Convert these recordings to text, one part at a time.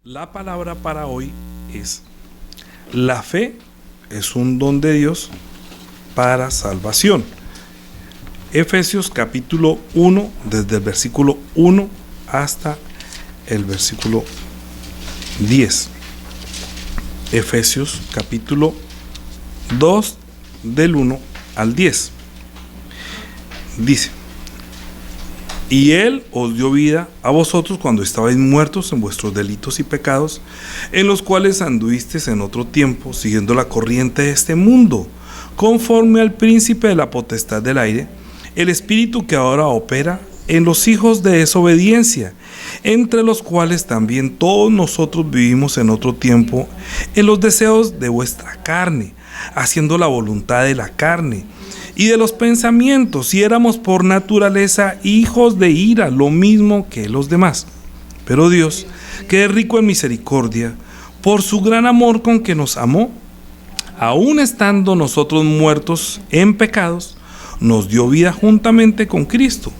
La palabra para hoy es: la fe es un don de Dios para salvación. Efesios capítulo 1, desde el versículo 1 hasta el versículo 10. Efesios capítulo 2, del 1 al 10. Dice: y Él os dio vida a vosotros cuando estabais muertos en vuestros delitos y pecados, en los cuales anduvisteis en otro tiempo, siguiendo la corriente de este mundo, conforme al príncipe de la potestad del aire, el espíritu que ahora opera en los hijos de desobediencia, entre los cuales también todos nosotros vivimos en otro tiempo, en los deseos de vuestra carne, haciendo la voluntad de la carne y de los pensamientos, y éramos por naturaleza hijos de ira, lo mismo que los demás. Pero Dios, que es rico en misericordia, por su gran amor con que nos amó, aun estando nosotros muertos en pecados, nos dio vida juntamente con Cristo.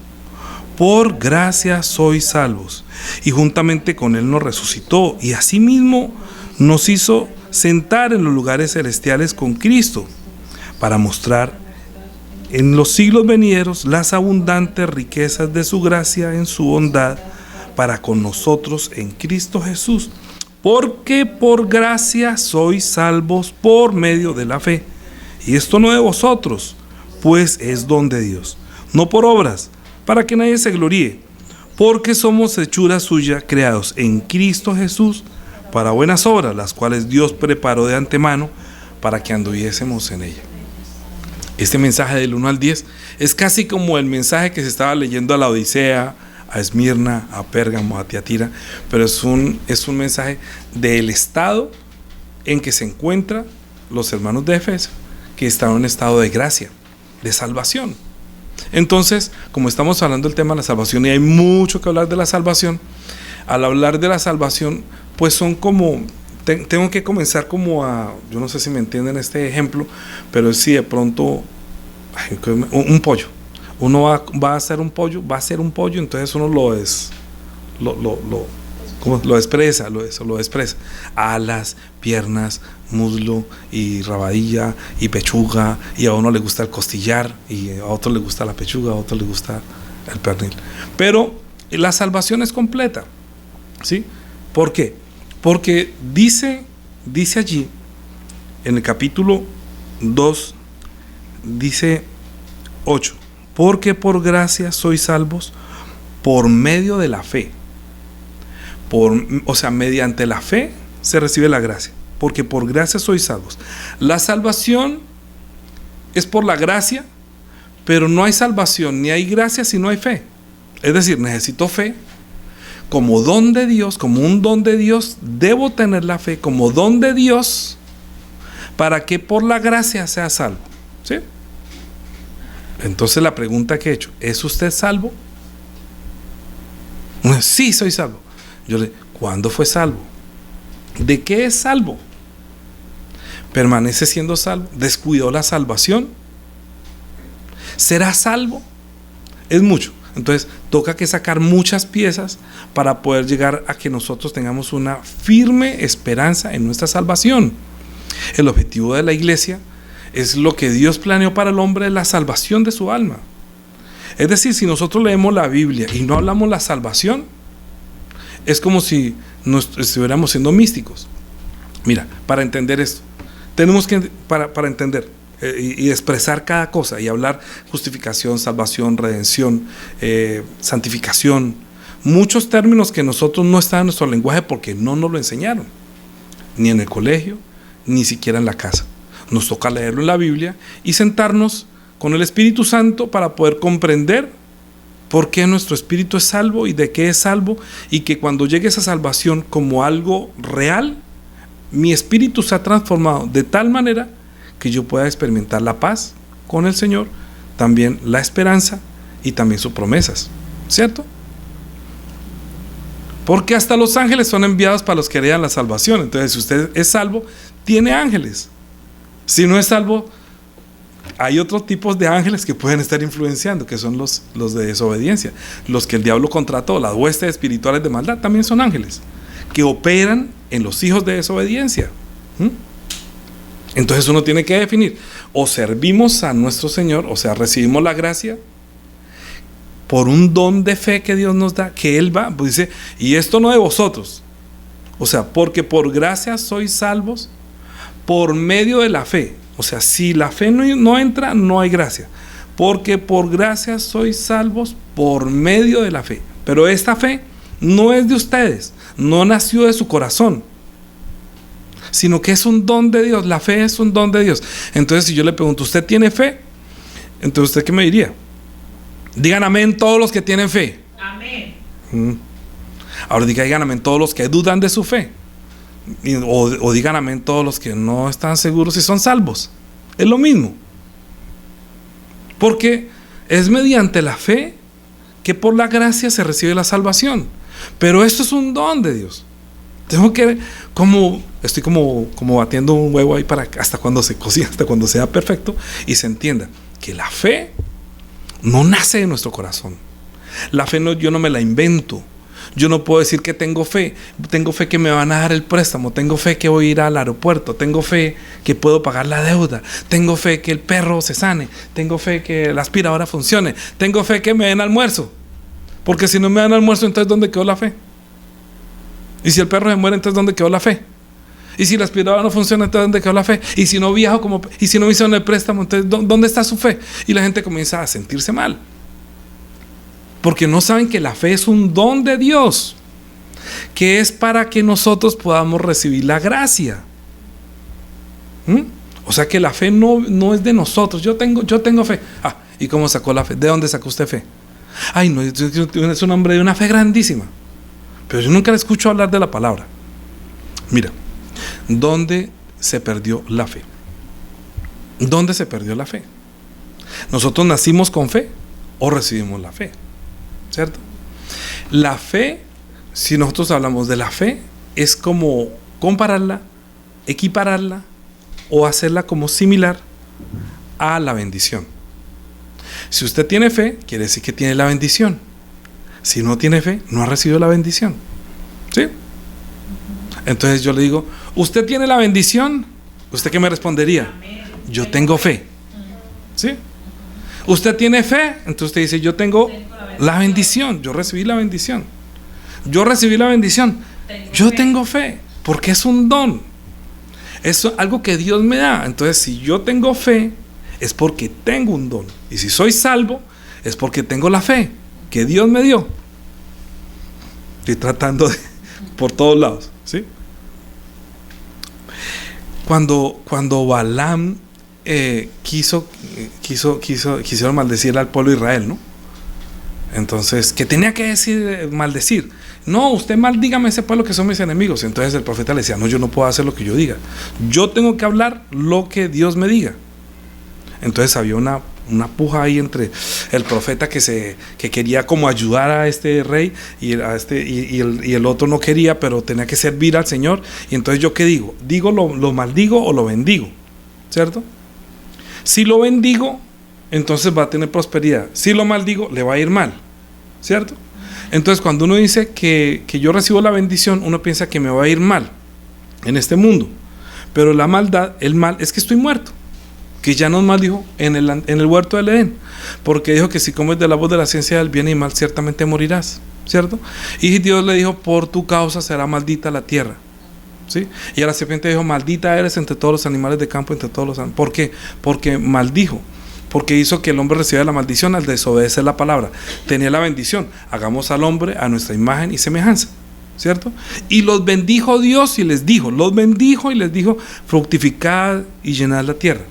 Por gracia sois salvos, y juntamente con Él nos resucitó, y asimismo nos hizo sentar en los lugares celestiales con Cristo, para mostrar en los siglos venideros las abundantes riquezas de su gracia en su bondad para con nosotros en Cristo Jesús. Porque por gracia sois salvos por medio de la fe. Y esto no de vosotros, pues es don de Dios, no por obras, para que nadie se gloríe. Porque somos hechura suya, creados en Cristo Jesús para buenas obras, las cuales Dios preparó de antemano para que anduviésemos en ella. Este mensaje del 1 al 10 es casi como el mensaje que se estaba leyendo a la Odisea, a Esmirna, a Pérgamo, a Tiatira, pero es un mensaje del estado en que se encuentran los hermanos de Efeso, que están en un estado de gracia, de salvación. Entonces, como estamos hablando del tema de la salvación, y hay mucho que hablar de la salvación, al hablar de la salvación, pues son como... Tengo que comenzar como a, yo no sé si me entienden este ejemplo, pero si de pronto, un pollo, uno va a hacer un pollo, entonces uno lo expresa, alas, piernas, muslo y rabadilla y pechuga, y a uno le gusta el costillar, y a otro le gusta la pechuga, a otro le gusta el pernil. Pero la salvación es completa, ¿sí? ¿Por qué? Porque dice allí, en el capítulo 2, dice 8, porque por gracia sois salvos por medio de la fe. O sea, mediante la fe se recibe la gracia, porque por gracia sois salvos. La salvación es por la gracia, pero no hay salvación ni hay gracia si no hay fe. Es decir, necesito fe. Como don de Dios, como un don de Dios, debo tener la fe como don de Dios para que por la gracia sea salvo, ¿sí? Entonces la pregunta que he hecho: ¿es usted salvo? Sí, soy salvo. ¿Cuándo fue salvo? ¿De qué es salvo? ¿Permanece siendo salvo? ¿Descuidó la salvación? ¿Será salvo? Es mucho. Entonces toca que sacar muchas piezas para poder llegar a que nosotros tengamos una firme esperanza en nuestra salvación. El objetivo de la iglesia es lo que Dios planeó para el hombre, la salvación de su alma. Es decir, si nosotros leemos la Biblia y no hablamos la salvación, es como si estuviéramos siendo místicos. Mira, para entender esto, tenemos que, para entender y expresar cada cosa y hablar justificación, salvación, redención, santificación, muchos términos que nosotros no están en nuestro lenguaje porque no nos lo enseñaron, ni en el colegio, ni siquiera en la casa. Nos toca leerlo en la Biblia y sentarnos con el Espíritu Santo para poder comprender por qué nuestro espíritu es salvo y de qué es salvo, y que cuando llegue esa salvación como algo real, mi espíritu se ha transformado de tal manera que yo pueda experimentar la paz con el Señor, también la esperanza y también sus promesas, ¿cierto? Porque hasta los ángeles son enviados para los que heredan la salvación. Entonces, si usted es salvo, tiene ángeles. Si no es salvo, hay otros tipos de ángeles que pueden estar influenciando, que son los de desobediencia, los que el diablo contrató, las huestes espirituales de maldad, también son ángeles. que operan en los hijos de desobediencia. Entonces uno tiene que definir, o servimos a nuestro Señor, o sea, recibimos la gracia por un don de fe que Dios nos da, que Él va, pues dice, y esto no de vosotros, o sea, porque por gracia sois salvos por medio de la fe. O sea, si la fe no entra, no hay gracia, porque por gracia sois salvos por medio de la fe. Pero esta fe no es de ustedes, no nació de su corazón, sino que es un don de Dios. La fe es un don de Dios. Entonces, si yo le pregunto, ¿usted tiene fe? Entonces, ¿usted qué me diría? Digan amén todos los que tienen fe. Amén. Ahora digan amén todos los que dudan de su fe. O digan amén todos los que no están seguros si son salvos. Es lo mismo. Porque es mediante la fe que por la gracia se recibe la salvación. Pero esto es un don de Dios. Tengo que, estoy como batiendo un huevo ahí para hasta cuando se cocina, hasta cuando sea perfecto y se entienda que la fe no nace de nuestro corazón. La fe yo no me la invento. Yo no puedo decir que tengo fe que me van a dar el préstamo, tengo fe que voy a ir al aeropuerto, tengo fe que puedo pagar la deuda, tengo fe que el perro se sane, tengo fe que la aspiradora funcione, tengo fe que me den almuerzo, porque si no me dan almuerzo, entonces ¿dónde quedó la fe? Y si el perro se muere, entonces ¿dónde quedó la fe? Y si la aspiradora no funciona, entonces ¿dónde quedó la fe? Y si no viajo y si no me hicieron el préstamo, entonces ¿dónde está su fe? Y la gente comienza a sentirse mal, porque no saben que la fe es un don de Dios, que es para que nosotros podamos recibir la gracia. O sea que la fe no es de nosotros. Yo tengo fe. ¿Y cómo sacó la fe? ¿De dónde sacó usted fe? Ay, no, es un hombre de una fe grandísima. Pero yo nunca le escucho hablar de la palabra. Mira, ¿dónde se perdió la fe? ¿Dónde se perdió la fe? ¿Nosotros nacimos con fe o recibimos la fe? ¿Cierto? La fe, si nosotros hablamos de la fe, es como compararla, equipararla o hacerla como similar a la bendición. Si usted tiene fe, quiere decir que tiene la bendición. Si no tiene fe, no ha recibido la bendición. ¿Sí? Entonces yo le digo, ¿usted tiene la bendición? ¿Usted qué me respondería? Yo tengo fe. ¿Sí? ¿Usted tiene fe? Entonces usted dice, yo tengo la bendición. Yo recibí la bendición. Yo recibí la bendición. Yo tengo fe, porque es un don. Es algo que Dios me da. Entonces, si yo tengo fe, es porque tengo un don. Y si soy salvo, es porque tengo la fe que Dios me dio. Estoy tratando por todos lados, ¿sí? Cuando Balaam quisieron maldecir al pueblo de Israel, ¿no? Entonces, ¿qué tenía que decir maldecir? No, usted maldígame a ese pueblo que son mis enemigos. Entonces el profeta le decía, no, yo no puedo hacer lo que yo diga. Yo tengo que hablar lo que Dios me diga. Entonces había una puja ahí entre el profeta que quería como ayudar a este rey y el otro no quería, pero tenía que servir al Señor. Y entonces yo, ¿qué digo? ¿Digo lo maldigo o lo bendigo? ¿Cierto? Si lo bendigo, entonces va a tener prosperidad. Si lo maldigo, le va a ir mal. ¿Cierto? Entonces cuando uno dice que yo recibo la bendición, uno piensa que me va a ir mal en este mundo. Pero la maldad, el mal, es que estoy muerto. Que ya nos maldijo en el huerto del Edén, porque dijo que si comes del árbol de la ciencia del bien y mal, ciertamente morirás, ¿cierto? Y Dios le dijo, por tu causa será maldita la tierra, ¿sí? Y a la serpiente dijo, maldita eres entre todos los animales de campo, entre todos los animales. ¿Por qué? Porque maldijo, porque hizo que el hombre recibiera la maldición al desobedecer la palabra. Tenía la bendición, hagamos al hombre a nuestra imagen y semejanza, ¿cierto? Y los bendijo Dios y les dijo, fructificad y llenad la tierra.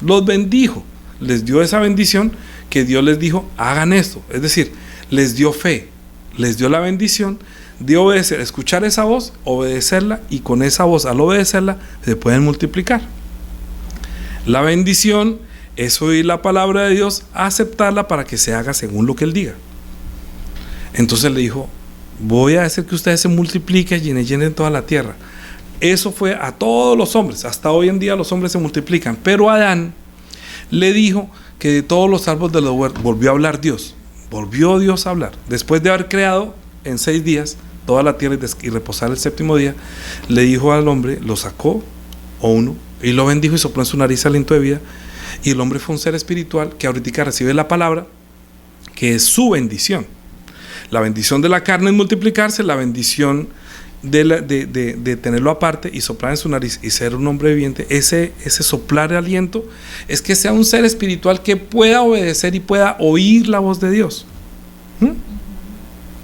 Los bendijo, les dio esa bendición que Dios les dijo, hagan esto. Es decir, les dio fe, les dio la bendición de obedecer, escuchar esa voz, obedecerla, y con esa voz, al obedecerla, se pueden multiplicar. La bendición es oír la palabra de Dios, aceptarla para que se haga según lo que Él diga. Entonces le dijo, voy a hacer que ustedes se multipliquen y llenen toda la tierra. Eso fue a todos los hombres. Hasta hoy en día los hombres se multiplican. Pero Adán le dijo que de todos los árboles de los huertos volvió a hablar Dios. Volvió Dios a hablar. Después de haber creado en 6 días toda la tierra y reposar el séptimo día, le dijo al hombre, lo sacó, o uno, y lo bendijo y sopló en su nariz aliento de vida. Y el hombre fue un ser espiritual que ahorita recibe la palabra, que es su bendición. La bendición de la carne es multiplicarse, la bendición de tenerlo aparte y soplar en su nariz y ser un hombre viviente, ese soplar de aliento es que sea un ser espiritual que pueda obedecer y pueda oír la voz de Dios.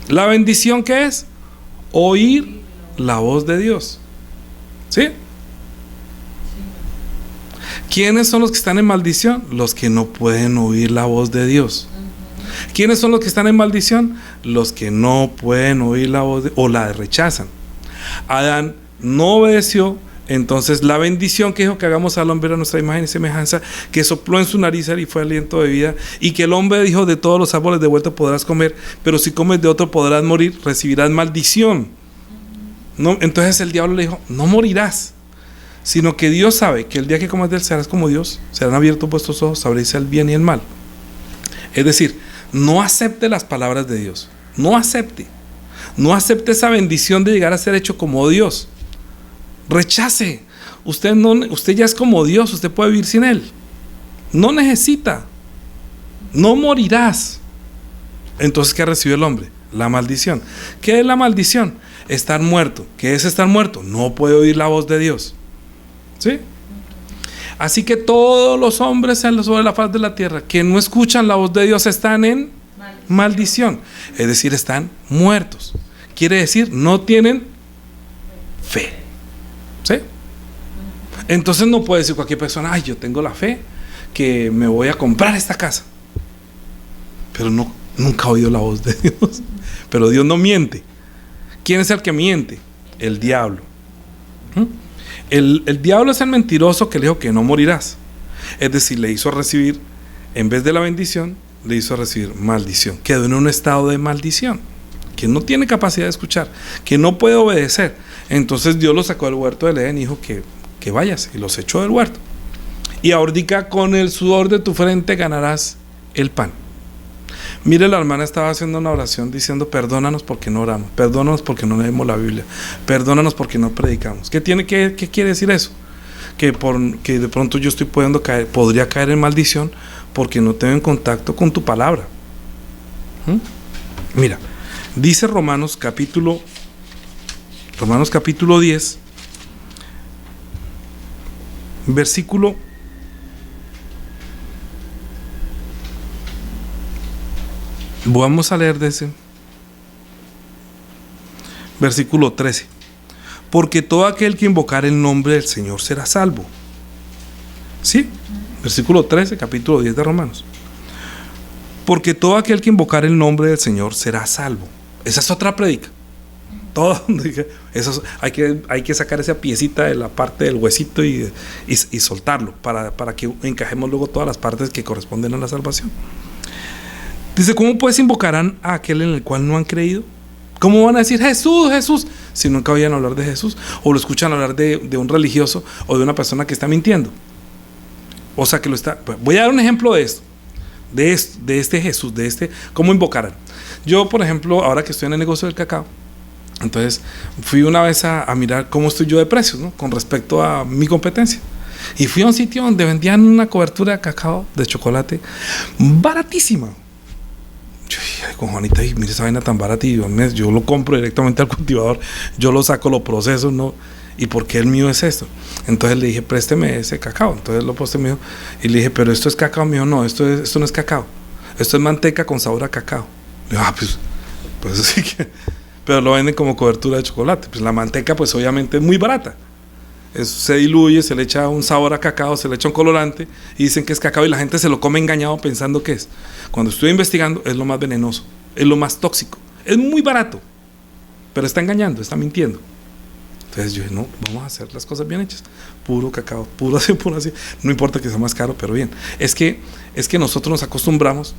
La bendición, ¿qué es? Oír la voz de Dios. ¿Sí? ¿Quiénes son los que están en maldición? Los que no pueden oír la voz de Dios. ¿Quiénes son los que están en maldición? Los que no pueden oír la voz o la rechazan. Adán no obedeció, entonces la bendición que dijo que hagamos al hombre a nuestra imagen y semejanza, que sopló en su nariz y fue aliento de vida, y que el hombre dijo, de todos los árboles de vuelta podrás comer, pero si comes de otro podrás morir, recibirás maldición. No, entonces el diablo le dijo, no morirás, sino que Dios sabe que el día que comas de él serás como Dios, serán abiertos vuestros ojos, sabréis el bien y el mal. Es decir, no acepte las palabras de Dios, no acepte esa bendición de llegar a ser hecho como Dios. Rechace. Usted ya es como Dios, usted puede vivir sin él. No necesita. No morirás. Entonces, ¿qué recibe el hombre? La maldición. ¿Qué es la maldición? Estar muerto. ¿Qué es estar muerto? No puede oír la voz de Dios. ¿Sí? Así que todos los hombres sobre la faz de la tierra que no escuchan la voz de Dios están en maldición. Es decir, están muertos. Quiere decir, no tienen fe. ¿Sí? Entonces no puede decir cualquier persona, ay, yo tengo la fe que me voy a comprar esta casa. Pero nunca ha oído la voz de Dios. Pero Dios no miente. ¿Quién es el que miente? El diablo. El diablo es el mentiroso que le dijo que no morirás. Es decir, le hizo recibir, en vez de la bendición, le hizo recibir maldición. Quedó en un estado de maldición, que no tiene capacidad de escuchar, que no puede obedecer. Entonces Dios lo sacó del huerto del Edén y dijo que vayas, y los echó del huerto. Y ahorita con el sudor de tu frente ganarás el pan. Mire, la hermana estaba haciendo una oración diciendo, perdónanos porque no oramos, perdónanos porque no leemos la Biblia, perdónanos porque no predicamos. ¿Qué quiere decir eso? Que de pronto yo podría caer en maldición porque no tengo en contacto con tu palabra. Mira, dice Romanos capítulo 10, versículo vamos a leer de ese versículo 13. Porque todo aquel que invocar el nombre del Señor será salvo. ¿Sí? Versículo 13, capítulo 10 de Romanos. Porque todo aquel que invocar el nombre del Señor será salvo. Esa es otra prédica. Hay que sacar esa piecita de la parte del huesito y soltarlo para que encajemos luego todas las partes que corresponden a la salvación. Dice, ¿cómo pues invocarán a aquel en el cual no han creído? ¿Cómo van a decir Jesús, Jesús? Si nunca oían hablar de Jesús, o lo escuchan hablar de un religioso o de una persona que está mintiendo. O sea, que lo está. Voy a dar un ejemplo de esto. De este Jesús, ¿cómo invocarán? Yo, por ejemplo, ahora que estoy en el negocio del cacao, entonces fui una vez a mirar cómo estoy yo de precios, ¿no? Con respecto a mi competencia. Y fui a un sitio donde vendían una cobertura de cacao, de chocolate, baratísima. Yo dije, con Juanita, mire esa vaina tan barata, y yo lo compro directamente al cultivador, yo lo saco, lo proceso, ¿no? ¿Y por qué el mío es esto? Entonces le dije, présteme ese cacao. Entonces lo posté mío y le dije, pero esto es cacao mío. No, esto no es cacao, esto es manteca con sabor a cacao. Le dije, pues sí que, pero lo venden como cobertura de chocolate. Pues la manteca, pues obviamente es muy barata. Se diluye, se le echa un sabor a cacao, se le echa un colorante y dicen que es cacao, y la gente se lo come engañado pensando que es. Cuando estoy investigando, es lo más venenoso, es lo más tóxico, es muy barato, pero está engañando, está mintiendo. Entonces yo dije, no, vamos a hacer las cosas bien hechas, puro cacao, puro así, no importa que sea más caro, pero bien. Es que nosotros nos acostumbramos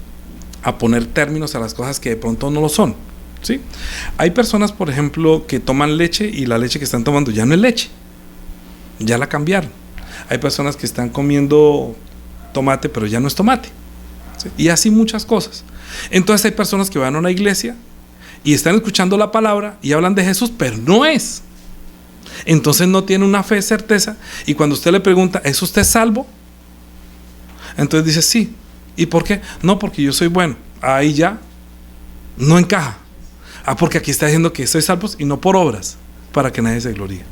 a poner términos a las cosas que de pronto no lo son, ¿sí? Hay personas, por ejemplo, que toman leche y la leche que están tomando ya no es leche, ya la cambiaron. Hay personas que están comiendo tomate, pero ya no es tomate, ¿sí? Y así muchas cosas. Entonces hay personas que van a una iglesia y están escuchando la palabra y hablan de Jesús, pero no es. Entonces no tiene una fe certeza, y cuando usted le pregunta, ¿es usted salvo? Entonces dice, sí. ¿Y por qué? No, porque yo soy bueno. Ahí ya no encaja. Porque aquí está diciendo que soy salvo y no por obras, para que nadie se gloríe.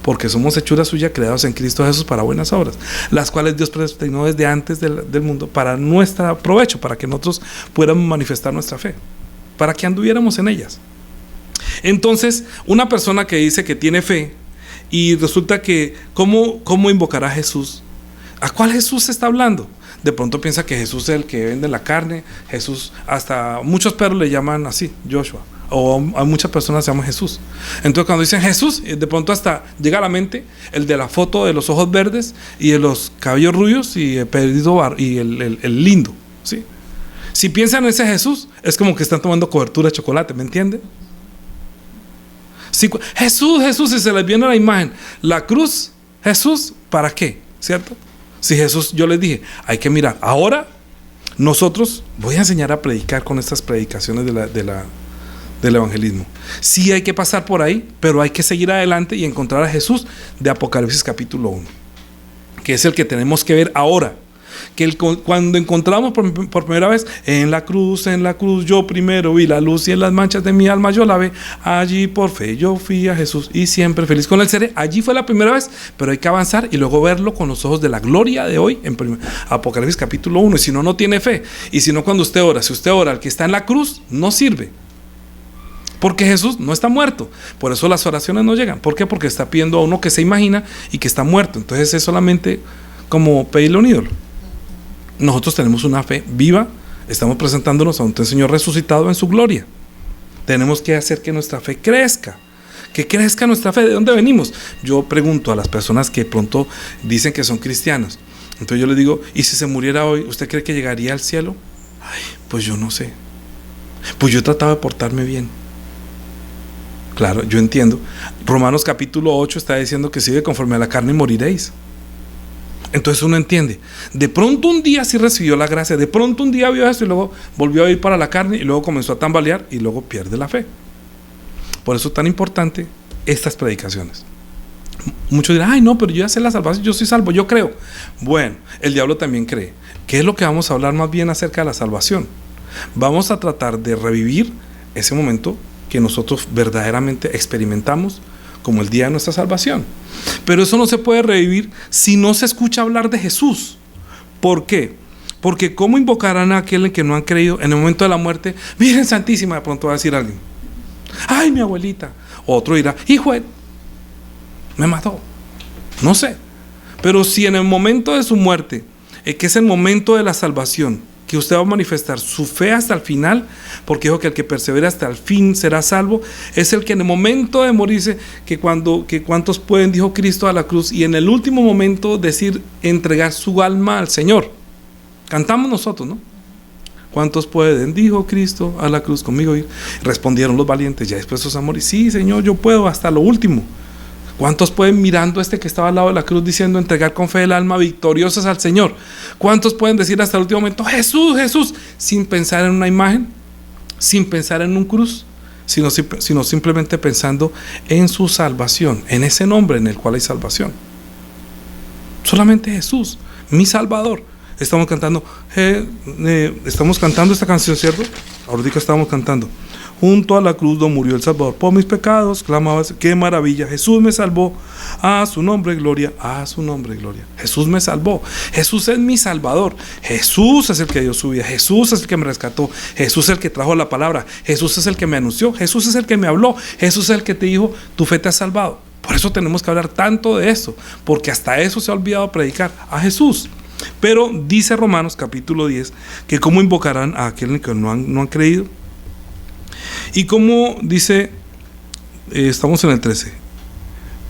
Porque somos hechura suya, creados en Cristo Jesús para buenas obras, las cuales Dios predestinó desde antes del mundo para nuestro provecho, para que nosotros pudiéramos manifestar nuestra fe, para que anduviéramos en ellas. Entonces, una persona que dice que tiene fe y resulta que, ¿cómo invocará a Jesús? ¿A cuál Jesús se está hablando? De pronto piensa que Jesús es el que vende la carne. Jesús, hasta muchos perros le llaman así, Joshua, o a muchas personas se llaman Jesús. Entonces cuando dicen Jesús, de pronto hasta llega a la mente el de la foto de los ojos verdes y de los cabellos rubios y el perdido y el lindo, ¿sí? Si piensan en ese Jesús, es como que están tomando cobertura de chocolate, ¿me entienden? Sí, Jesús, si se les viene la imagen, la cruz, Jesús, ¿para qué? ¿Cierto? Si Jesús, yo les dije, hay que mirar. Ahora, nosotros, voy a enseñar a predicar con estas predicaciones del evangelismo. Sí hay que pasar por ahí, pero hay que seguir adelante y encontrar a Jesús de Apocalipsis capítulo 1, que es el que tenemos que ver ahora. Que cuando encontramos por primera vez en la cruz, yo primero vi la luz y en las manchas de mi alma yo la ve. Allí por fe yo fui a Jesús y siempre feliz con él seré. Allí fue la primera vez, pero hay que avanzar y luego verlo con los ojos de la gloria de hoy en Apocalipsis capítulo 1. Y si no, no tiene fe. Y si no, cuando usted ora, si usted ora al que está en la cruz, no sirve. Porque Jesús no está muerto. Por eso las oraciones no llegan. ¿Por qué? Porque está pidiendo a uno que se imagina y que está muerto. Entonces es solamente como pedirle un ídolo. Nosotros tenemos una fe viva, estamos presentándonos a un Señor resucitado en su gloria. Tenemos que hacer que nuestra fe crezca, que crezca nuestra fe. ¿De dónde venimos? Yo pregunto a las personas que pronto dicen que son cristianos. Entonces yo les digo, ¿y si se muriera hoy, usted cree que llegaría al cielo? Ay, pues yo no sé. Pues yo he tratado de portarme bien. Claro, yo entiendo. Romanos capítulo 8 está diciendo que si vive conforme a la carne moriréis. Entonces uno entiende, de pronto un día sí recibió la gracia, de pronto un día vio esto y luego volvió a ir para la carne y luego comenzó a tambalear y luego pierde la fe. Por eso es tan importante estas predicaciones. Muchos dirán, ay no, pero yo ya sé la salvación, yo soy salvo, yo creo. Bueno, el diablo también cree. ¿Qué es lo que vamos a hablar más bien acerca de la salvación? Vamos a tratar de revivir ese momento que nosotros verdaderamente experimentamos como el día de nuestra salvación. Pero eso no se puede revivir si no se escucha hablar de Jesús. ¿Por qué? Porque ¿cómo invocarán a aquel en que no han creído en el momento de la muerte? Virgen Santísima, de pronto va a decir alguien. Ay, mi abuelita. Otro dirá, hijo, me mató. No sé. Pero si en el momento de su muerte, que es el momento de la salvación, que usted va a manifestar su fe hasta el final, porque dijo que el que persevera hasta el fin será salvo, es el que en el momento de morirse, que cuántos pueden, dijo Cristo a la cruz, y en el último momento decir, entregar su alma al Señor. Cantamos nosotros, ¿no? ¿Cuántos pueden? Dijo Cristo a la cruz, conmigo ir. Respondieron los valientes, ya después de morir, sí Señor, yo puedo hasta lo último. ¿Cuántos pueden, mirando a este que estaba al lado de la cruz, diciendo, entregar con fe el alma victoriosas al Señor? ¿Cuántos pueden decir hasta el último momento, Jesús, Jesús, sin pensar en una imagen, sin pensar en un cruz, sino simplemente pensando en su salvación, en ese nombre en el cual hay salvación? Solamente Jesús, mi Salvador. Estamos cantando esta canción, ¿cierto? Ahorita estábamos cantando. Junto a la cruz donde murió el Salvador por mis pecados, clamaba, qué maravilla, Jesús me salvó, a su nombre gloria, a su nombre gloria. Jesús me salvó, Jesús es mi Salvador, Jesús es el que dio su vida, Jesús es el que me rescató, Jesús es el que trajo la palabra, Jesús es el que me anunció, Jesús es el que me habló, Jesús es el que te dijo, tu fe te ha salvado. Por eso tenemos que hablar tanto de esto, porque hasta eso se ha olvidado predicar a Jesús. Pero dice Romanos capítulo 10 que cómo invocarán a aquel que no han creído. Y como dice, estamos en el 13,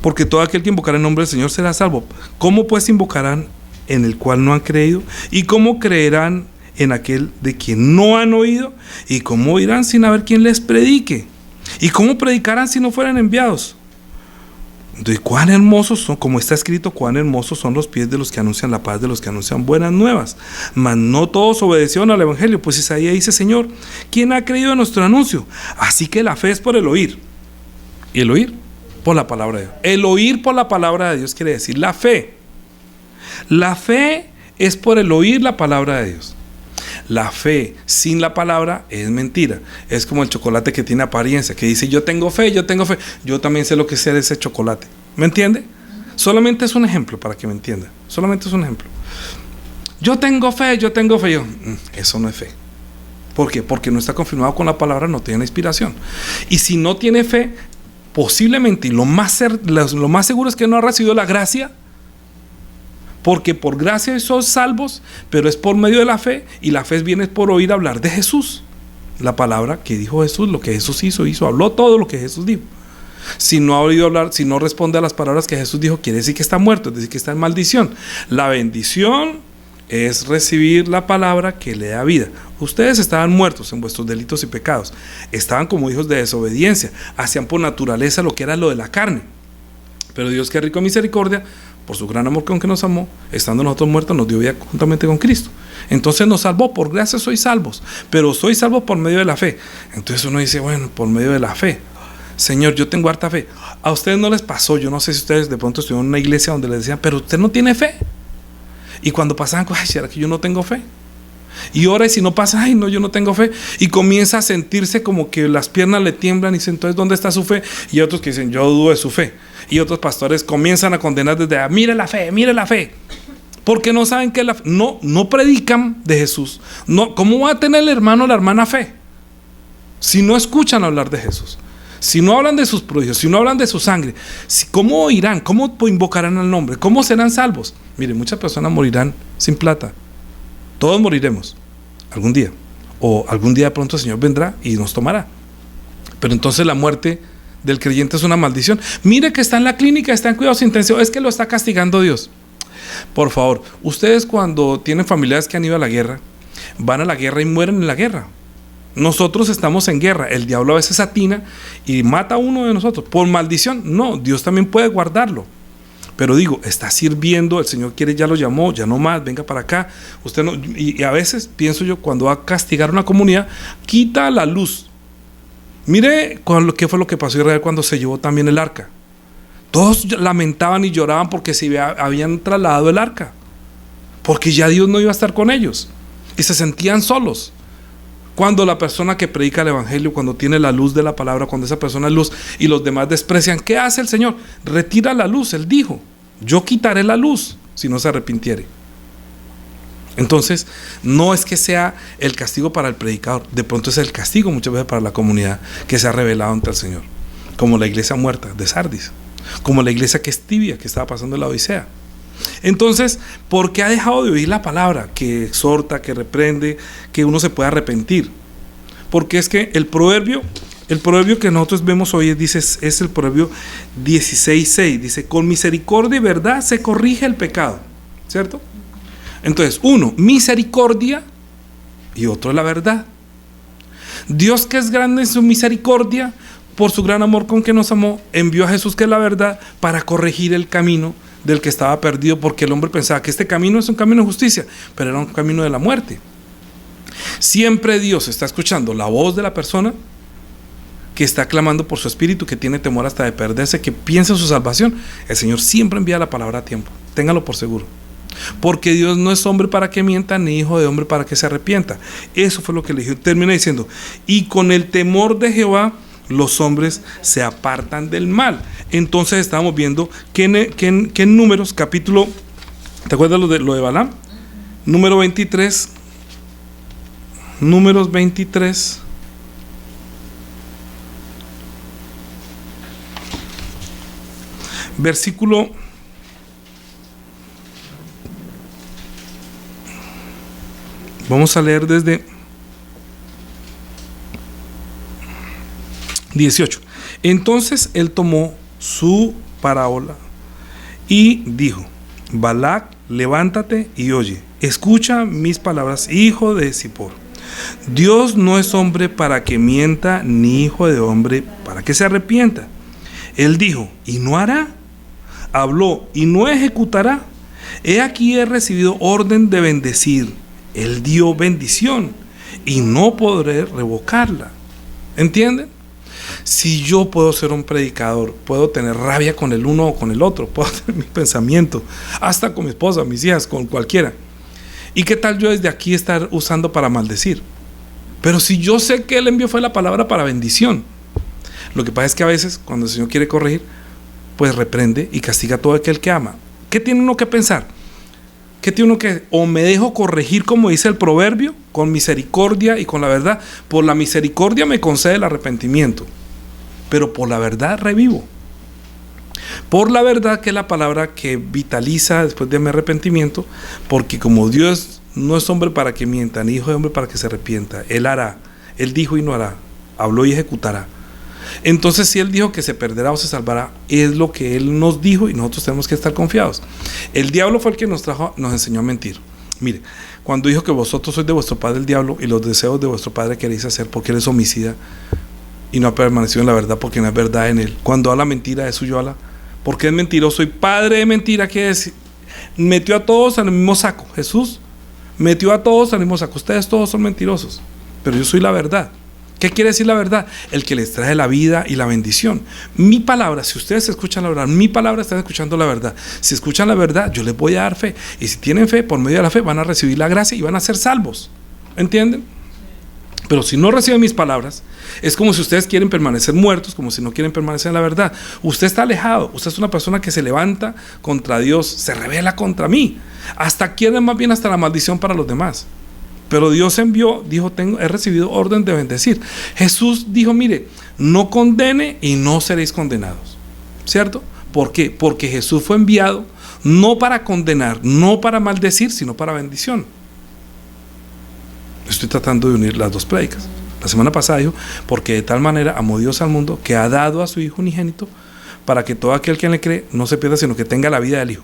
porque todo aquel que invocará el nombre del Señor será salvo. ¿Cómo pues invocarán en el cual no han creído? ¿Y cómo creerán en aquel de quien no han oído? ¿Y cómo irán sin haber quien les predique? ¿Y cómo predicarán si no fueran enviados? Entonces, cuán hermosos son, como está escrito, cuán hermosos son los pies de los que anuncian la paz, de los que anuncian buenas nuevas. Mas no todos obedecieron al evangelio, pues Isaías dice: Señor, ¿quién ha creído en nuestro anuncio? Así que la fe es por el oír. Y el oír por la palabra de Dios. El oír por la palabra de Dios quiere decir la fe. La fe es por el oír la palabra de Dios. La fe sin la palabra es mentira. Es como el chocolate que tiene apariencia, que dice: yo tengo fe, yo tengo fe. Yo también sé lo que es ese chocolate. ¿Me entiende? Solamente es un ejemplo para que me entienda. Solamente es un ejemplo. Yo tengo fe, yo tengo fe. Eso no es fe. ¿Por qué? Porque no está confirmado con la palabra, no tiene inspiración. Y si no tiene fe, posiblemente, y lo más seguro es que no ha recibido la gracia. Porque por gracia sois salvos, pero es por medio de la fe, y la fe viene por oír hablar de Jesús. La palabra que dijo Jesús, lo que Jesús hizo, habló todo lo que Jesús dijo. Si no ha oído hablar, si no responde a las palabras que Jesús dijo, quiere decir que está muerto, es decir, que está en maldición. La bendición es recibir la palabra que le da vida. Ustedes estaban muertos en vuestros delitos y pecados, estaban como hijos de desobediencia, hacían por naturaleza lo que era lo de la carne. Pero Dios, que es rico en misericordia, por su gran amor con que nos amó, estando nosotros muertos, nos dio vida juntamente con Cristo. Entonces nos salvó, por gracia sois salvos, pero sois salvos por medio de la fe. Entonces uno dice: bueno, por medio de la fe. Señor, yo tengo harta fe. A ustedes no les pasó, yo no sé si ustedes de pronto estuvieron en una iglesia donde les decían: pero usted no tiene fe. Y cuando pasaban, ay, ¿será que yo no tengo fe? Y ora, y si no pasa, ay, no, yo no tengo fe. Y comienza a sentirse como que las piernas le tiemblan y dice: entonces, ¿dónde está su fe? Y otros que dicen: yo dudo de su fe. Y otros pastores comienzan a condenar desde: mire la fe, mire la fe. Porque no saben que no predican de Jesús. No, ¿cómo va a tener el hermano o la hermana fe si no escuchan hablar de Jesús? Si no hablan de sus prodigios, si no hablan de su sangre, ¿cómo oirán? ¿Cómo invocarán al nombre? ¿Cómo serán salvos? Mire, muchas personas morirán sin plata. Todos moriremos algún día. O algún día de pronto el Señor vendrá y nos tomará. Pero entonces la muerte del creyente es una maldición. Mire que está en la clínica, está en cuidados intensivos, es que lo está castigando Dios. Por favor, ustedes cuando tienen familiares que han ido a la guerra, van a la guerra y mueren en la guerra. Nosotros estamos en guerra, el diablo a veces atina y mata a uno de nosotros por maldición. No, Dios también puede guardarlo. Pero digo, está sirviendo, el Señor quiere, ya lo llamó, ya no más, venga para acá. Usted no, y a veces pienso yo, cuando va a castigar una comunidad, quita la luz. Mire qué fue lo que pasó en Israel cuando se llevó también el arca. Todos lamentaban y lloraban porque se habían trasladado el arca, porque ya Dios no iba a estar con ellos y se sentían solos. Cuando la persona que predica el evangelio, cuando tiene la luz de la palabra, cuando esa persona es luz y los demás desprecian, ¿qué hace el Señor? Retira la luz. Él dijo: yo quitaré la luz si no se arrepintiere. Entonces, no es que sea el castigo para el predicador, de pronto es el castigo muchas veces para la comunidad que se ha rebelado ante el Señor, como la iglesia muerta de Sardis, como la iglesia que es tibia, que estaba pasando en la Odisea. Entonces, ¿por qué ha dejado de oír la palabra que exhorta, que reprende, que uno se puede arrepentir? Porque es que el proverbio que nosotros vemos hoy es el proverbio 16:6, dice: con misericordia y verdad se corrige el pecado, ¿cierto? Entonces, uno, misericordia, y otro, la verdad. Dios, que es grande en su misericordia, por su gran amor con que nos amó, envió a Jesús, que es la verdad, para corregir el camino del que estaba perdido, porque el hombre pensaba que este camino es un camino de justicia, pero era un camino de la muerte. Siempre Dios está escuchando la voz de la persona que está clamando por su espíritu, que tiene temor hasta de perderse, que piensa en su salvación. El Señor siempre envía la palabra a tiempo, téngalo por seguro. Porque Dios no es hombre para que mienta, ni hijo de hombre para que se arrepienta. Eso fue lo que le dijo. Termina diciendo: y con el temor de Jehová los hombres se apartan del mal. Entonces estamos viendo que en Números capítulo, ¿te acuerdas lo de Balaam? Número 23, Números 23, versículo 18. Entonces él tomó su parábola y dijo: Balac, levántate y oye, escucha mis palabras, hijo de Zippor. Dios no es hombre para que mienta, ni hijo de hombre para que se arrepienta. Él dijo: ¿y no hará? habló y no ejecutará, he aquí he recibido orden de bendecir. Él dio bendición y no podré revocarla. ¿Entienden? Si yo puedo ser un predicador, puedo tener rabia con el uno o con el otro, puedo tener mi pensamiento, hasta con mi esposa, mis hijas, con cualquiera. ¿Y qué tal yo desde aquí estar usando para maldecir? Pero si yo sé que Él envió fue la palabra para bendición. Lo que pasa es que a veces cuando el Señor quiere corregir, pues reprende y castiga a todo aquel que ama. ¿Qué tiene uno que pensar? ¿Qué tiene uno que? O me dejo corregir, como dice el proverbio, con misericordia y con la verdad. Por la misericordia me concede el arrepentimiento, pero por la verdad revivo. Por la verdad, que es la palabra que vitaliza después de mi arrepentimiento, porque como Dios no es hombre para que mienta, ni hijo de hombre para que se arrepienta. Él hará, Él dijo y no hará, habló y ejecutará. Entonces, si Él dijo que se perderá o se salvará, es lo que Él nos dijo y nosotros tenemos que estar confiados. El diablo fue el que nos enseñó a mentir. Mire, cuando dijo que vosotros sois de vuestro padre el diablo y los deseos de vuestro padre queréis hacer, porque Él es homicida y no ha permanecido en la verdad, porque no es verdad en Él. Cuando habla mentira, es suyo habla, porque es mentiroso y padre de mentira, que es, metió a todos en el mismo saco. Jesús metió a todos en el mismo saco. Ustedes todos son mentirosos, pero yo soy la verdad. ¿Qué quiere decir la verdad? El que les trae la vida y la bendición. Mi palabra, si ustedes escuchan la verdad, mi palabra, están escuchando la verdad. Si escuchan la verdad, yo les voy a dar fe. Y si tienen fe, por medio de la fe van a recibir la gracia y van a ser salvos. ¿Entienden? Pero si no reciben mis palabras, es como si ustedes quieren permanecer muertos, como si no quieren permanecer en la verdad. Usted está alejado, usted es una persona que se levanta contra Dios, se rebela contra mí. Hasta quiere más bien hasta la maldición para los demás. Pero Dios envió, dijo, he recibido orden de bendecir. Jesús dijo, mire, no condene y no seréis condenados. ¿Cierto? ¿Por qué? Porque Jesús fue enviado no para condenar, no para maldecir, sino para bendición. Estoy tratando de unir las dos prédicas. La semana pasada dijo, porque de tal manera amó Dios al mundo que ha dado a su Hijo unigénito para que todo aquel que le cree no se pierda, sino que tenga la vida del Hijo.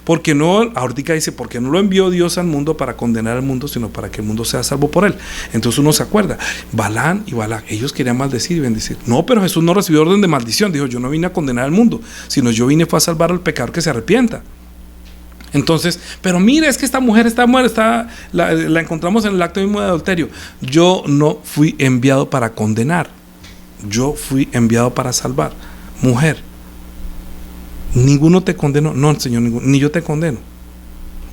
Porque no, ahorita dice, porque no lo envió Dios al mundo para condenar al mundo, sino para que el mundo sea salvo por él. Entonces uno se acuerda, Balán y Balac, ellos querían maldecir y bendecir. No, pero Jesús no recibió orden de maldición. Dijo, yo no vine a condenar al mundo, sino yo vine fue a salvar al pecador que se arrepienta. Entonces, pero mire, es que esta mujer está muerta, la encontramos en el acto mismo de adulterio. Yo no fui enviado para condenar, yo fui enviado para salvar. Mujer, ninguno te condenó. No, Señor, ni yo te condeno.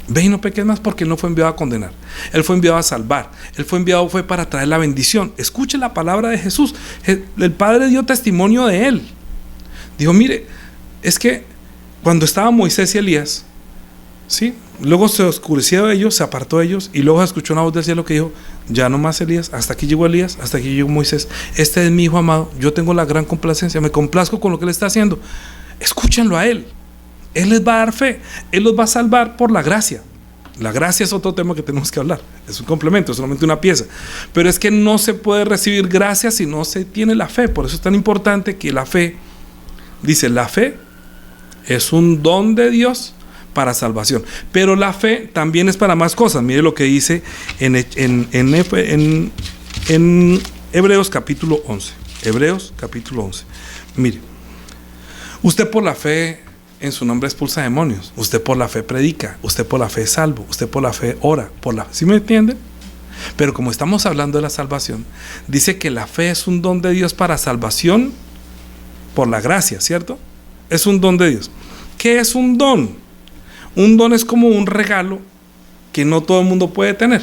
Ve y no peques más, porque Él no fue enviado a condenar. Él fue enviado a salvar. Él fue enviado para traer la bendición. Escuche la palabra de Jesús. El Padre dio testimonio de Él. Dijo, mire, es que cuando estaban Moisés y Elías, ¿sí? Luego se oscureció de ellos, se apartó de ellos, y luego escuchó una voz del cielo que dijo, ya no más Elías, hasta aquí llegó Elías, hasta aquí llegó Moisés. Este es mi Hijo amado, yo tengo la gran complacencia, me complazco con lo que Él está haciendo. Escúchenlo a Él. Él les va a dar fe. Él los va a salvar por la gracia. La gracia es otro tema que tenemos que hablar. Es un complemento, es solamente una pieza. Pero es que no se puede recibir gracia si no se tiene la fe. Por eso es tan importante que la fe, dice, la fe es un don de Dios para salvación. Pero la fe también es para más cosas. Mire lo que dice en Hebreos capítulo 11. Hebreos capítulo 11. Mire. Usted por la fe en su nombre expulsa demonios. Usted por la fe predica. Usted por la fe es salvo. Usted por la fe ora. ¿Sí me entienden? Pero como estamos hablando de la salvación, dice que la fe es un don de Dios para salvación por la gracia, ¿cierto? Es un don de Dios. ¿Qué es un don? Un don es como un regalo que no todo el mundo puede tener.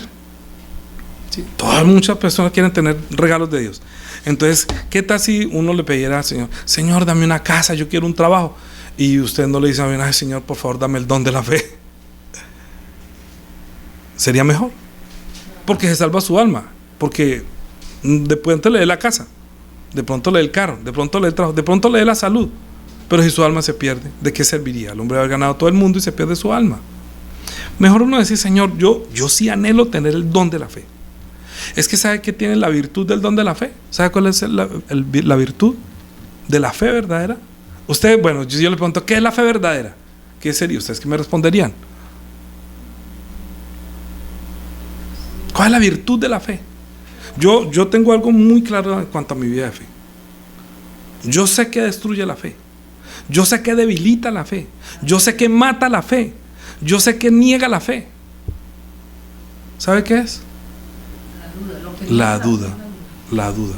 ¿Sí? Muchas personas quieren tener regalos de Dios. Entonces, ¿qué tal si uno le pidiera al Señor, Señor, dame una casa, yo quiero un trabajo? Y usted no le dice, ay, Señor, por favor, dame el don de la fe. Sería mejor, porque se salva su alma. Porque de pronto le dé la casa, de pronto le dé el carro, de pronto le dé el trabajo, de pronto le dé la salud. Pero si su alma se pierde, ¿de qué serviría? El hombre haber ganado todo el mundo y se pierde su alma. Mejor uno decir, Señor, yo sí anhelo tener el don de la fe. Es que ¿sabe qué tiene la virtud del don de la fe? ¿Sabe cuál es la virtud de la fe verdadera? Usted, bueno, yo le pregunto, ¿qué es la fe verdadera? ¿Qué sería? ¿Ustedes qué me responderían? ¿Cuál es la virtud de la fe? Yo tengo algo muy claro en cuanto a mi vida de fe. Yo sé que destruye la fe. Yo sé que debilita la fe. Yo sé que mata la fe. Yo sé que niega la fe. ¿Sabe qué es? La duda. La duda.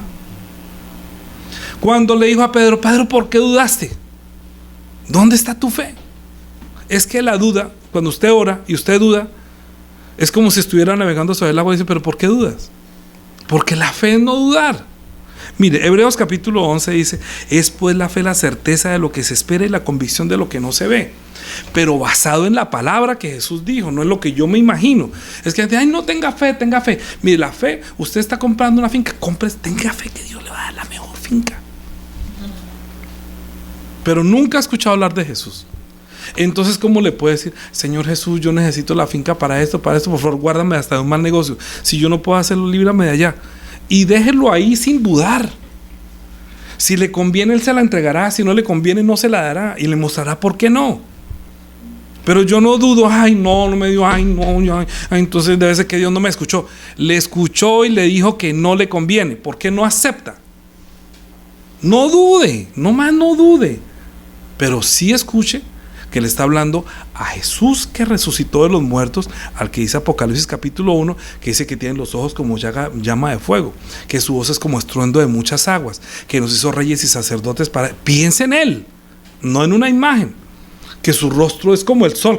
Cuando le dijo a Pedro, Pedro, ¿por qué dudaste? ¿Dónde está tu fe? Es que la duda, cuando usted ora y usted duda, es como si estuviera navegando sobre el agua y dice, pero ¿por qué dudas? Porque la fe es no dudar. Mire, Hebreos capítulo 11 dice, es pues la fe la certeza de lo que se espera y la convicción de lo que no se ve, pero basado en la palabra que Jesús dijo, no en lo que yo me imagino. Es que, ay, no, tenga fe, tenga fe. Mire, la fe, usted está comprando una finca, tenga fe que Dios le va a dar la mejor finca. Pero nunca ha escuchado hablar de Jesús. Entonces, ¿cómo le puede decir, Señor Jesús, yo necesito la finca para esto, por favor, guárdame hasta de un mal negocio? Si yo no puedo hacerlo, líbrame de allá. Y déjelo ahí sin dudar. Si le conviene, Él se la entregará. Si no le conviene, no se la dará. Y le mostrará por qué no. Pero yo no dudo, ay, no me dio, ay, no, ay, entonces debe ser que Dios no me escuchó. Le escuchó y le dijo que no le conviene. ¿Por qué no acepta? No dude, nomás no dude. Pero sí escuche que le está hablando a Jesús que resucitó de los muertos, al que dice Apocalipsis capítulo 1, que dice que tiene los ojos como llama de fuego, que su voz es como estruendo de muchas aguas, que nos hizo reyes y sacerdotes para... Piense en Él, no en una imagen, que su rostro es como el sol.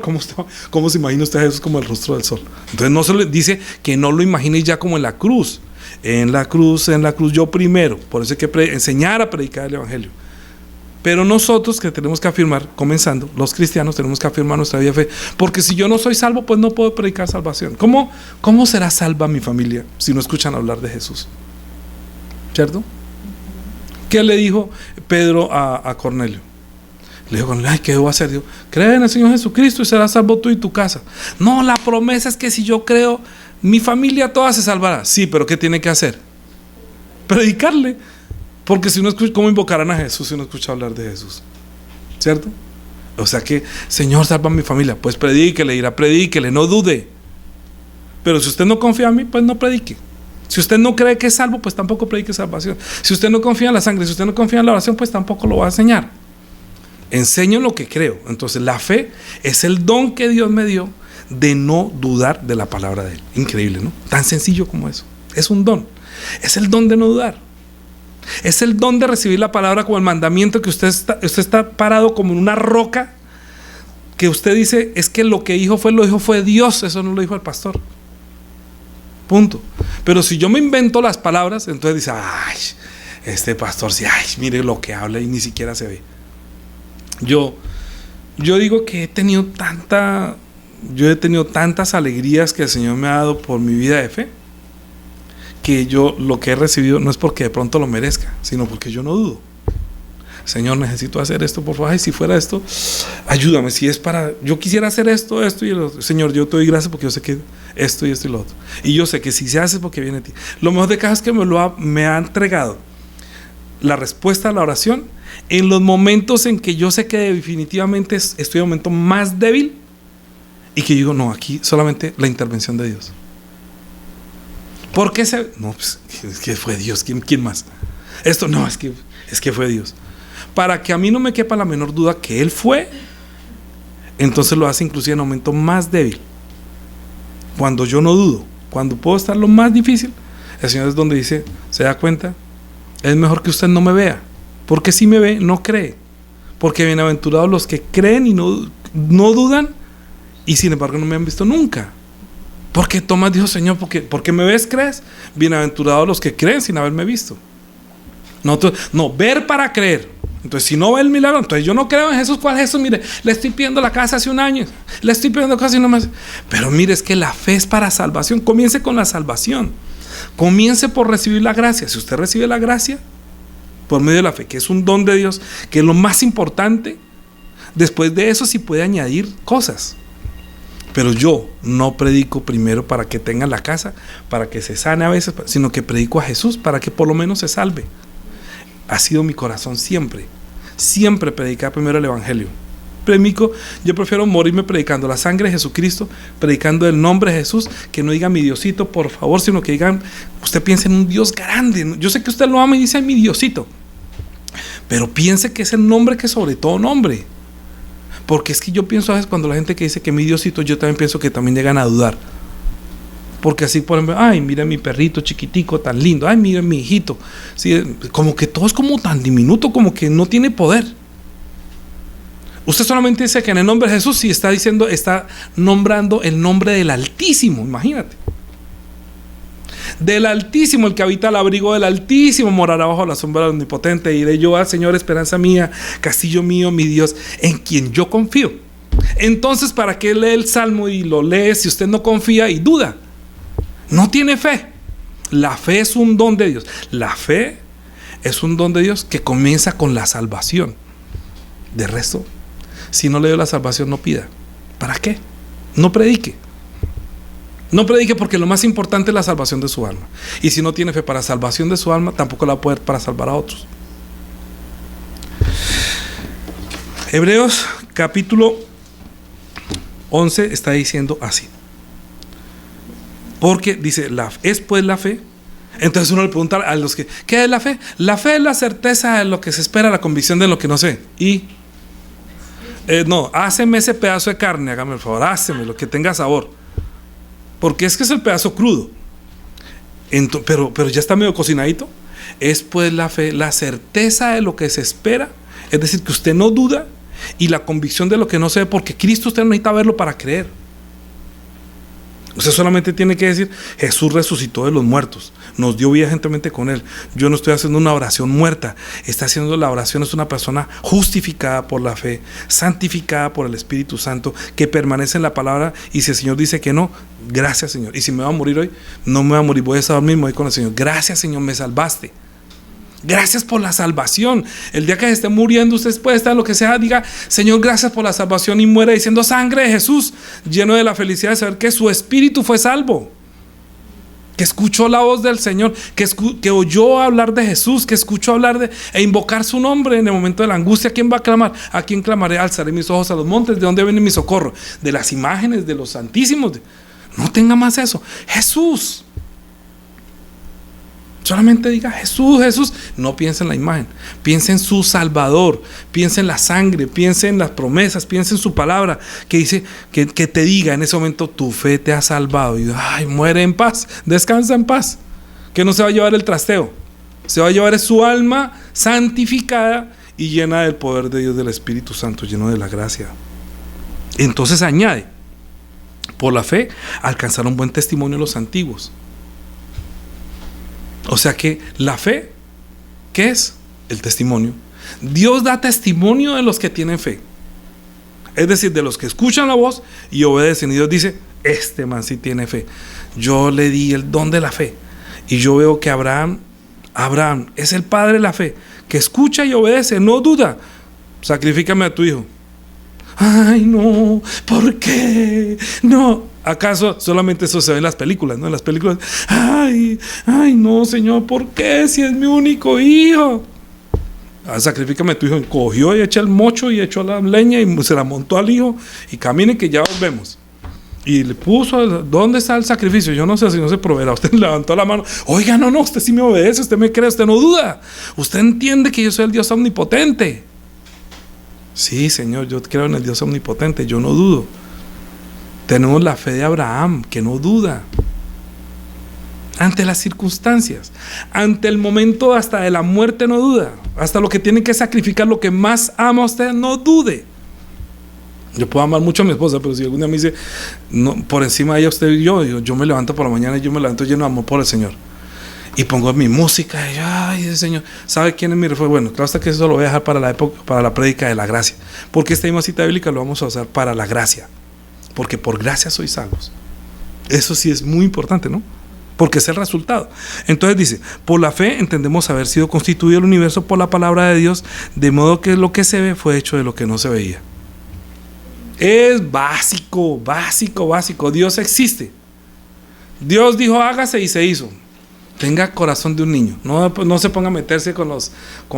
¿Cómo se imagina usted a Jesús como el rostro del sol? Entonces no se le dice que no lo imagine ya como en la cruz, en la cruz yo primero. Por eso hay que enseñar a predicar el evangelio. Pero nosotros que tenemos que afirmar, comenzando, los cristianos tenemos que afirmar nuestra vida de fe, porque si yo no soy salvo, pues no puedo predicar salvación. ¿Cómo será salva mi familia si no escuchan hablar de Jesús? ¿Cierto? ¿Qué le dijo Pedro a Cornelio? Le dijo, ay, ¿qué debo hacer? Dijo, cree en el Señor Jesucristo y serás salvo tú y tu casa. No, la promesa es que si yo creo, mi familia toda se salvará. Sí, pero ¿qué tiene que hacer? Predicarle. Porque si no escucha, ¿cómo invocarán a Jesús si no escucha hablar de Jesús? ¿Cierto? O sea que, Señor, salva a mi familia. Pues predíquele, no dude. Pero si usted no confía en mí, pues no predique. Si usted no cree que es salvo, pues tampoco predique salvación. Si usted no confía en la sangre, si usted no confía en la oración, pues tampoco lo va a enseñar. Enseño lo que creo. Entonces la fe es el don que Dios me dio de no dudar de la palabra de Él. Increíble, ¿no? Tan sencillo como eso. Es un don. Es el don de no dudar. Es el don de recibir la palabra como el mandamiento, que usted está parado como en una roca, que usted dice, es que lo que dijo fue Dios, eso no lo dijo el pastor. Punto. Pero si yo me invento las palabras, entonces dice, ay, este pastor, sí, ay, mire lo que habla y ni siquiera se ve. Yo digo que he tenido tantas alegrías que el Señor me ha dado por mi vida de fe, que yo lo que he recibido no es porque de pronto lo merezca, sino porque yo no dudo. Señor, necesito hacer esto, por favor. Ay, si fuera esto, ayúdame. Si es para, yo quisiera hacer esto y lo otro. Señor, yo te doy gracias porque yo sé que esto y lo otro. Y yo sé que si se hace es porque viene de ti. Lo mejor de cada es que me ha entregado la respuesta a la oración en los momentos en que yo sé que definitivamente estoy en un momento más débil y que digo, no, aquí solamente la intervención de Dios. ¿Por qué no, pues, es que fue Dios, ¿quién más? Esto no, es que fue Dios. Para que a mí no me quepa la menor duda que Él fue, entonces lo hace inclusive en un momento más débil. Cuando yo no dudo, cuando puedo estar lo más difícil, el Señor es donde dice, ¿se da cuenta? Es mejor que usted no me vea, porque si me ve, no cree. Porque bienaventurados los que creen y no dudan, y sin embargo no me han visto nunca. Porque Tomás dijo, Señor, porque me ves, crees. Bienaventurados los que creen sin haberme visto. No, ver para creer. Entonces, si no ve el milagro, entonces yo no creo en Jesús. ¿Cuál es Jesús? Mire, le estoy pidiendo la casa hace un año, le estoy pidiendo casi no más. Pero mire, es que la fe es para salvación. Comience con la salvación. Comience por recibir la gracia. Si usted recibe la gracia por medio de la fe, que es un don de Dios, que es lo más importante, después de eso sí puede añadir cosas. Pero yo no predico primero para que tenga la casa, para que se sane a veces, sino que predico a Jesús para que por lo menos se salve. Ha sido mi corazón siempre predicar primero el evangelio. Yo prefiero morirme predicando la sangre de Jesucristo, predicando el nombre de Jesús, que no diga mi Diosito, por favor, sino que digan, usted piensa en un Dios grande. Yo sé que usted lo ama y dice, ay, mi Diosito. pero piense que es el nombre que sobre todo nombre. Porque es que yo pienso a veces cuando la gente que dice que mi Diosito, yo también pienso que también llegan a dudar. Porque así, por ejemplo, ay, mira mi perrito chiquitico, tan lindo, ay, mira mi hijito. Sí, como que todo es como tan diminuto, como que no tiene poder. Usted solamente dice que en el nombre de Jesús, sí está diciendo, está nombrando el nombre del Altísimo, imagínate. Del Altísimo, el que habita al abrigo del Altísimo, morará bajo la sombra del Omnipotente. Diré yo al Señor, esperanza mía, castillo mío, mi Dios, en quien yo confío. Entonces, ¿para qué lee el Salmo y lo lee si usted no confía y duda? No tiene fe. La fe es un don de Dios. La fe es un don de Dios que comienza con la salvación. De resto, si no le dio la salvación, no pida. ¿Para qué? No predique. No predique, porque lo más importante es la salvación de su alma. Y si no tiene fe para salvación de su alma, tampoco la va a poder para salvar a otros. Hebreos capítulo 11 está diciendo así. Porque dice, es pues la fe. Entonces uno le pregunta a los que, ¿qué es la fe? La fe es la certeza de lo que se espera, la convicción de lo que no sé. Y no, háceme ese pedazo de carne, hágame el favor, háceme lo que tenga sabor. Porque es que es el pedazo crudo. Pero ya está medio cocinadito. Es pues la fe, la certeza de lo que se espera. Es decir, que usted no duda. Y la convicción de lo que no se ve. Porque Cristo usted no necesita verlo para creer. Usted solamente tiene que decir, Jesús resucitó de los muertos, nos dio vida gentlemente con Él. Yo no estoy haciendo una oración muerta. Está haciendo la oración, es una persona justificada por la fe, santificada por el Espíritu Santo, que permanece en la palabra. Y si el Señor dice que no, gracias Señor. Y si me va a morir hoy, no me voy a morir, voy a estar mismo ahí con el Señor. Gracias Señor, me salvaste. Gracias por la salvación. El día que esté muriendo, usted puede estar lo que sea, diga, Señor, gracias por la salvación, y muera diciendo, sangre de Jesús, lleno de la felicidad de saber que su espíritu fue salvo, que escuchó la voz del Señor, que oyó hablar de Jesús, que escuchó hablar e invocar su nombre en el momento de la angustia. ¿Quién va a clamar? ¿A quién clamaré? Alzaré mis ojos a los montes. ¿De dónde viene mi socorro? De las imágenes de los santísimos. No tenga más eso. Jesús. Solamente diga Jesús, Jesús. No piense en la imagen, piense en su Salvador, piense en la sangre, piense en las promesas, piense en su palabra, que dice, que te diga en ese momento, tu fe te ha salvado. Y ay, muere en paz, descansa en paz, que no se va a llevar el trasteo, se va a llevar su alma santificada y llena del poder de Dios, del Espíritu Santo, lleno de la gracia. Entonces añade, por la fe alcanzaron buen testimonio los antiguos. O sea que la fe, ¿qué es? El testimonio. Dios da testimonio de los que tienen fe. Es decir, de los que escuchan la voz y obedecen. Y Dios dice, este man sí tiene fe. Yo le di el don de la fe. Y yo veo que Abraham es el padre de la fe, que escucha y obedece, no duda. Sacrifícame a tu hijo. Ay, no, ¿por qué? No. ¿Acaso solamente eso se ve en las películas? ¿No? En las películas, ay, no, Señor, ¿por qué? Si es mi único hijo. Sacrifícame a tu hijo. Y cogió y echó el mocho y echó la leña y se la montó al hijo. Y camine que ya volvemos. Y le puso, ¿dónde está el sacrificio? Yo no sé si no se proveerá. Usted levantó la mano. Oiga, no, usted sí me obedece, usted me cree, usted no duda. Usted entiende que yo soy el Dios omnipotente. Sí, Señor, yo creo en el Dios omnipotente, yo no dudo. Tenemos la fe de Abraham, que no duda ante las circunstancias, ante el momento hasta de la muerte no duda, hasta lo que tiene que sacrificar, lo que más ama a usted, no dude. Yo puedo amar mucho a mi esposa, pero si algún día me dice, no, por encima de ella usted y yo me levanto por la mañana y yo me levanto lleno de amor por el Señor. Y pongo mi música y ay, Señor, ¿sabe quién es mi refugio? Bueno, claro está que eso lo voy a dejar para la época, para la prédica de la gracia, porque esta misma cita bíblica lo vamos a usar para la gracia. Porque por gracia sois salvos. Eso sí es muy importante, ¿no? Porque es el resultado. Entonces dice, por la fe entendemos haber sido constituido el universo por la palabra de Dios, de modo que lo que se ve fue hecho de lo que no se veía. Es básico. Dios existe. Dios dijo hágase y se hizo. Tenga corazón de un niño. No se ponga a meterse con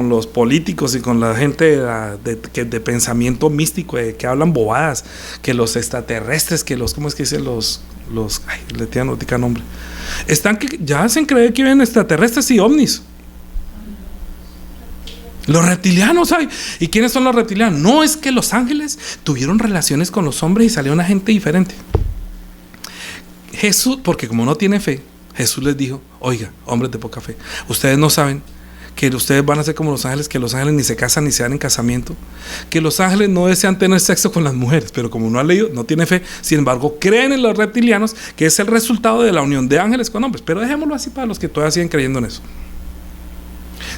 los políticos y con la gente de pensamiento místico, que hablan bobadas, que los extraterrestres, que ¿cómo es que dicen ay, le tiran notica nombre? Están que ya hacen creer que vienen extraterrestres y ovnis. Los reptilianos hay. ¿Y quiénes son los reptilianos? No, es que los ángeles tuvieron relaciones con los hombres y salió una gente diferente. Jesús, porque como no tiene fe, Jesús les dijo: oiga, hombres de poca fe, ustedes no saben que ustedes van a ser como los ángeles, que los ángeles ni se casan ni se dan en casamiento, que los ángeles no desean tener sexo con las mujeres, pero como no ha leído, no tiene fe, sin embargo creen en los reptilianos, que es el resultado de la unión de ángeles con hombres. Pero dejémoslo así para los que todavía siguen creyendo en eso.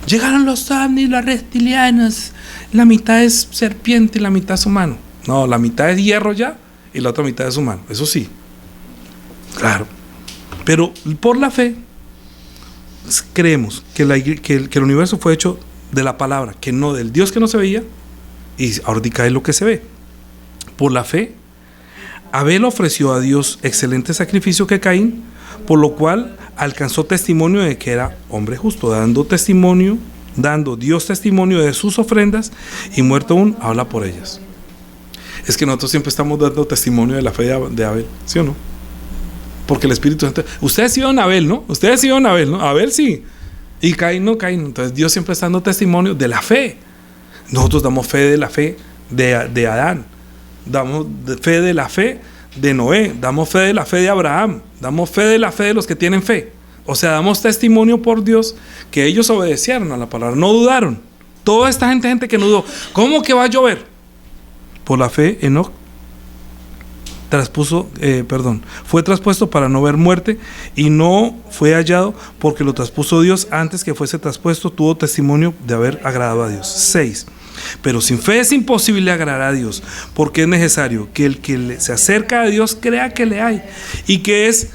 Llegaron los ovnis, los reptilianos, la mitad es serpiente y la mitad es humano. No, la mitad es hierro ya y la otra mitad es humano, eso sí, claro. Pero por la fe creemos que el universo fue hecho de la palabra, que no del Dios que no se veía, y ahorita es lo que se ve. Por la fe, Abel ofreció a Dios excelente sacrificio que Caín, por lo cual alcanzó testimonio de que era hombre justo, dando Dios testimonio de sus ofrendas, y muerto aún habla por ellas. Es que nosotros siempre estamos dando testimonio de la fe de Abel, ¿sí o no? Porque el Espíritu Santo, ustedes sí van a Abel, ¿no? Ustedes sí van a Abel, ¿no? Abel sí, y Caín no. Entonces Dios siempre está dando testimonio de la fe. Nosotros damos fe de la fe de Adán, damos fe de la fe de Noé, damos fe de la fe de Abraham, damos fe de la fe de los que tienen fe. O sea, damos testimonio por Dios que ellos obedecieron a la palabra, no dudaron. Toda esta gente que no dudó. ¿Cómo que va a llover? Por la fe, Enoc fue traspuesto para no ver muerte, y no fue hallado porque lo traspuso Dios. Antes que fuese traspuesto, tuvo testimonio de haber agradado a Dios. 6. Pero sin fe es imposible agradar a Dios, porque es necesario que el que se acerca a Dios crea que le hay, y que es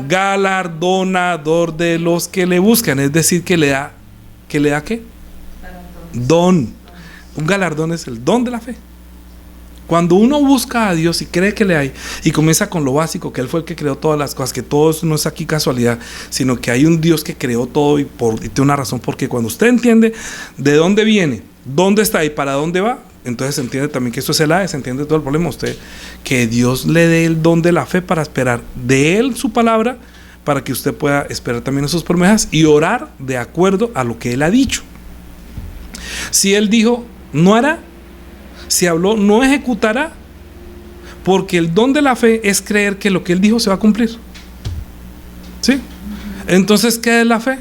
galardonador de los que le buscan. Es decir, que le da ¿qué? Don. Un galardón es el don de la fe. Cuando uno busca a Dios y cree que le hay, y comienza con lo básico, que Él fue el que creó todas las cosas, que todo eso no es aquí casualidad, sino que hay un Dios que creó todo y tiene una razón. Porque cuando usted entiende de dónde viene, dónde está y para dónde va, entonces se entiende también que esto es el AE, se entiende todo el problema. Usted, que Dios le dé el don de la fe para esperar de Él su palabra, para que usted pueda esperar también en sus promesas y orar de acuerdo a lo que Él ha dicho. Si Él dijo, no hará. Si habló, no ejecutará, porque el don de la fe es creer que lo que Él dijo se va a cumplir. ¿Sí? Entonces, ¿qué es la fe?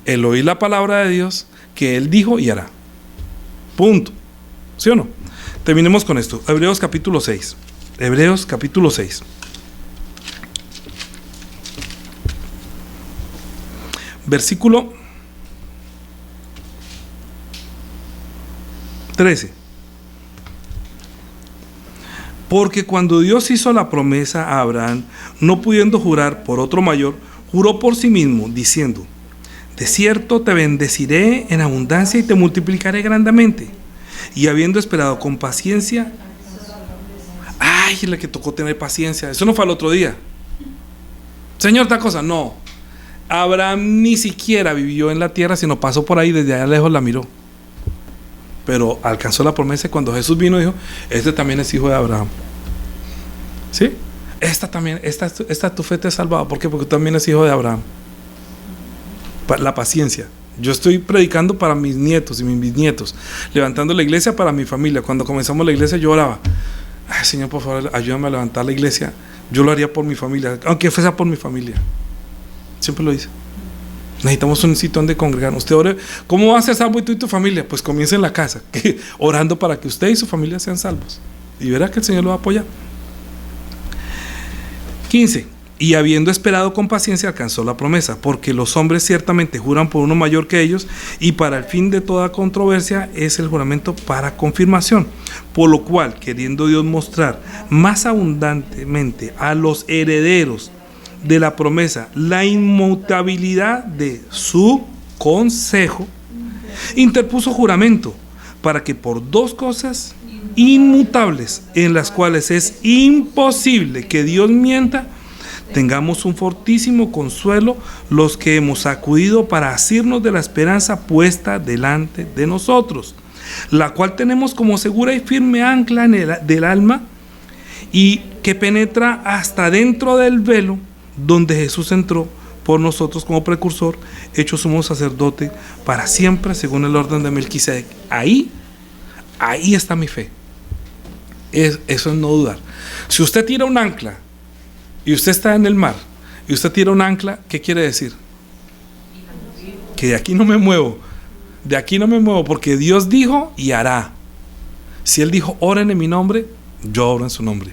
El oír la palabra de Dios que Él dijo y hará. Punto. ¿Sí o no? Terminemos con esto. Hebreos capítulo 6. Hebreos capítulo 6. Versículo 13. Porque cuando Dios hizo la promesa a Abraham, no pudiendo jurar por otro mayor, juró por sí mismo, diciendo: de cierto te bendeciré en abundancia y te multiplicaré grandemente. Y habiendo esperado con paciencia, ay, le que tocó tener paciencia. Eso no fue al otro día. Señor, tal cosa, no. Abraham ni siquiera vivió en la tierra, sino pasó por ahí, desde allá lejos la miró. Pero alcanzó la promesa, y cuando Jesús vino dijo: este también es hijo de Abraham. ¿Sí? Esta tu fe te ha salvado. ¿Por qué? Porque tú también es hijo de Abraham. La paciencia. Yo estoy predicando para mis nietos y mis bisnietos, levantando la iglesia para mi familia. Cuando comenzamos la iglesia yo oraba: ay, Señor, por favor, ayúdame a levantar la iglesia. Yo lo haría por mi familia, aunque fuese por mi familia. Siempre lo hice. Necesitamos un sitio donde congregar. Usted ore. ¿Cómo va a ser salvo tú y tu familia? Pues comience en la casa, orando para que usted y su familia sean salvos, y verá que el Señor lo va a apoyar. 15. Y habiendo esperado con paciencia, alcanzó la promesa, porque los hombres ciertamente juran por uno mayor que ellos, y para el fin de toda controversia es el juramento para confirmación. Por lo cual, queriendo Dios mostrar más abundantemente a los herederos de la promesa la inmutabilidad de su consejo, interpuso juramento, para que por dos cosas inmutables, en las cuales es imposible que Dios mienta, tengamos un fortísimo consuelo los que hemos acudido para asirnos de la esperanza puesta delante de nosotros, la cual tenemos como segura y firme ancla del alma, y que penetra hasta dentro del velo, donde Jesús entró por nosotros como precursor, hecho sumo sacerdote para siempre según el orden de Melquisedec. Ahí está mi fe. Eso es no dudar. Si usted tira un ancla y usted está en el mar y usted tira un ancla, ¿qué quiere decir? Que de aquí no me muevo. De aquí no me muevo porque Dios dijo y hará. Si Él dijo, oren en mi nombre, yo oro en su nombre.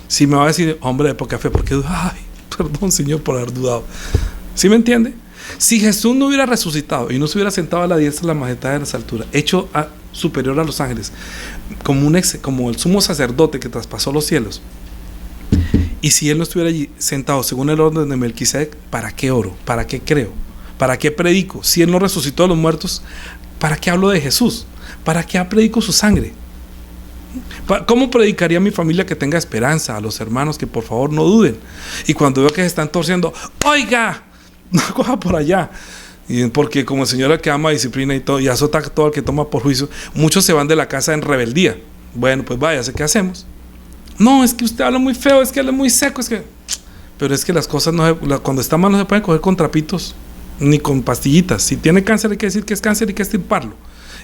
Si me va a decir, hombre de poca fe, porque ay, perdón, Señor, por haber dudado. ¿Sí me entiende? Si Jesús no hubiera resucitado y no se hubiera sentado a la diestra de la majestad de las alturas, hecho superior a los ángeles, como el sumo sacerdote que traspasó los cielos, y si Él no estuviera allí sentado según el orden de Melquisedec, ¿para qué oro? ¿Para qué creo? ¿Para qué predico? Si Él no resucitó a los muertos, ¿para qué hablo de Jesús? ¿Para qué predico su sangre? ¿Cómo predicaría a mi familia que tenga esperanza? A los hermanos que por favor no duden. Y cuando veo que se están torciendo, oiga, no coja por allá. Y porque como el Señor el que ama, disciplina y todo, y azota a todo el que toma por juicio, muchos se van de la casa en rebeldía. Bueno, pues váyase, ¿qué hacemos? No, es que usted habla muy feo, es que habla muy seco, es que... Pero es que las cosas cuando está mal no se pueden coger con trapitos ni con pastillitas. Si tiene cáncer hay que decir que es cáncer y hay que extirparlo.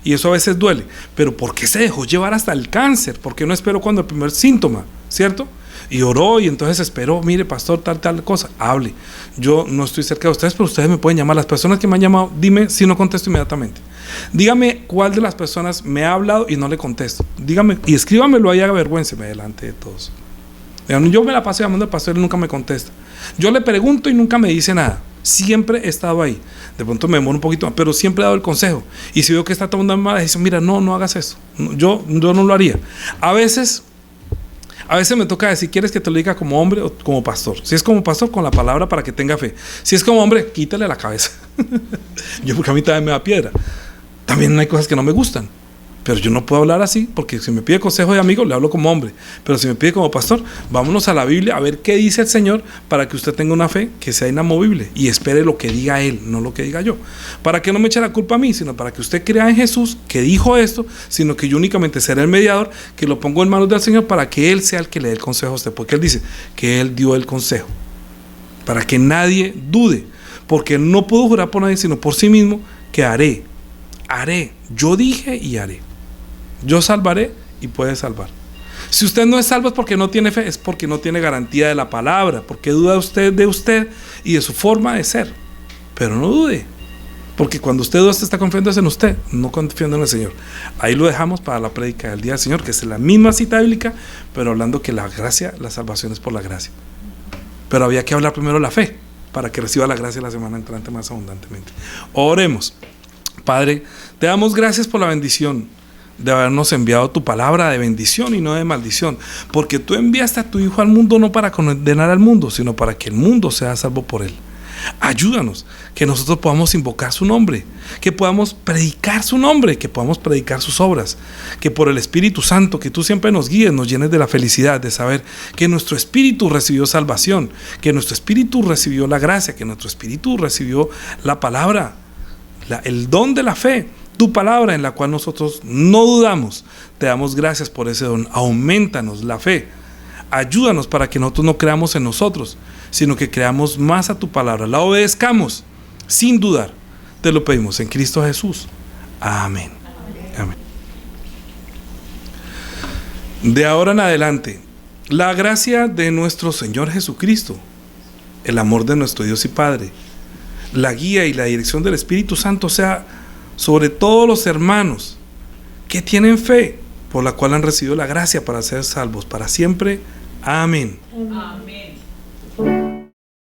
Y eso a veces duele. Pero ¿por qué se dejó llevar hasta el cáncer? ¿Por qué no esperó cuando el primer síntoma? ¿Cierto? Y oró y entonces esperó, mire pastor, tal cosa, hable. Yo no estoy cerca de ustedes, pero ustedes me pueden llamar. Las personas que me han llamado, dime si no contesto inmediatamente. Dígame cuál de las personas me ha hablado y no le contesto. Dígame y escríbamelo ahí, avergüénceme delante de todos. Yo me la paso llamando al pastor y nunca me contesta. Yo le pregunto y nunca me dice nada. Siempre he estado ahí. De pronto me demoro un poquito más, pero siempre he dado el consejo. Y si veo que está tomando mal, dice, mira, no hagas eso. Yo no lo haría. A veces me toca decir, ¿quieres que te lo diga como hombre o como pastor? Si es como pastor, con la palabra para que tenga fe. Si es como hombre, quítale la cabeza. Yo, porque a mí también me da piedra. También hay cosas que no me gustan. Pero yo no puedo hablar así, porque si me pide consejo de amigo, le hablo como hombre. Pero si me pide como pastor, vámonos a la Biblia a ver qué dice el Señor para que usted tenga una fe que sea inamovible y espere lo que diga Él, no lo que diga yo. Para que no me eche la culpa a mí, sino para que usted crea en Jesús, que dijo esto, sino que yo únicamente seré el mediador, que lo pongo en manos del Señor para que Él sea el que le dé el consejo a usted. Porque Él dice que Él dio el consejo. Para que nadie dude, porque Él no pudo jurar por nadie, sino por sí mismo, que haré. Yo dije y haré. Yo salvaré y puede salvar. Si usted no es salvo es porque no tiene fe, es porque no tiene garantía de la palabra, porque duda usted y de su forma de ser. Pero no dude, porque cuando usted duda, usted está confiando en usted, no confiando en el Señor. Ahí lo dejamos para la prédica del día del Señor, que es la misma cita bíblica, pero hablando que la gracia, la salvación es por la gracia. Pero había que hablar primero de la fe, para que reciba la gracia la semana entrante más abundantemente. Oremos. Padre, te damos gracias por la bendición de habernos enviado tu palabra de bendición y no de maldición, porque tú enviaste a tu Hijo al mundo no para condenar al mundo, sino para que el mundo sea salvo por él. Ayúdanos, que nosotros podamos invocar su nombre, que podamos predicar su nombre, que podamos predicar sus obras, que por el Espíritu Santo, que tú siempre nos guíes, nos llenes de la felicidad de saber que nuestro espíritu recibió salvación, que nuestro espíritu recibió la gracia, que nuestro espíritu recibió la palabra, el don de la fe, tu palabra en la cual nosotros no dudamos. Te damos gracias por ese don. Aumentanos la fe. Ayúdanos para que nosotros no creamos en nosotros, sino que creamos más a tu palabra, la obedezcamos sin dudar. Te lo pedimos en Cristo Jesús. Amén. Amén. De ahora en adelante, la gracia de nuestro Señor Jesucristo, el amor de nuestro Dios y Padre, la guía y la dirección del Espíritu Santo sea sobre todos los hermanos que tienen fe, por la cual han recibido la gracia para ser salvos para siempre. Amén. Amén.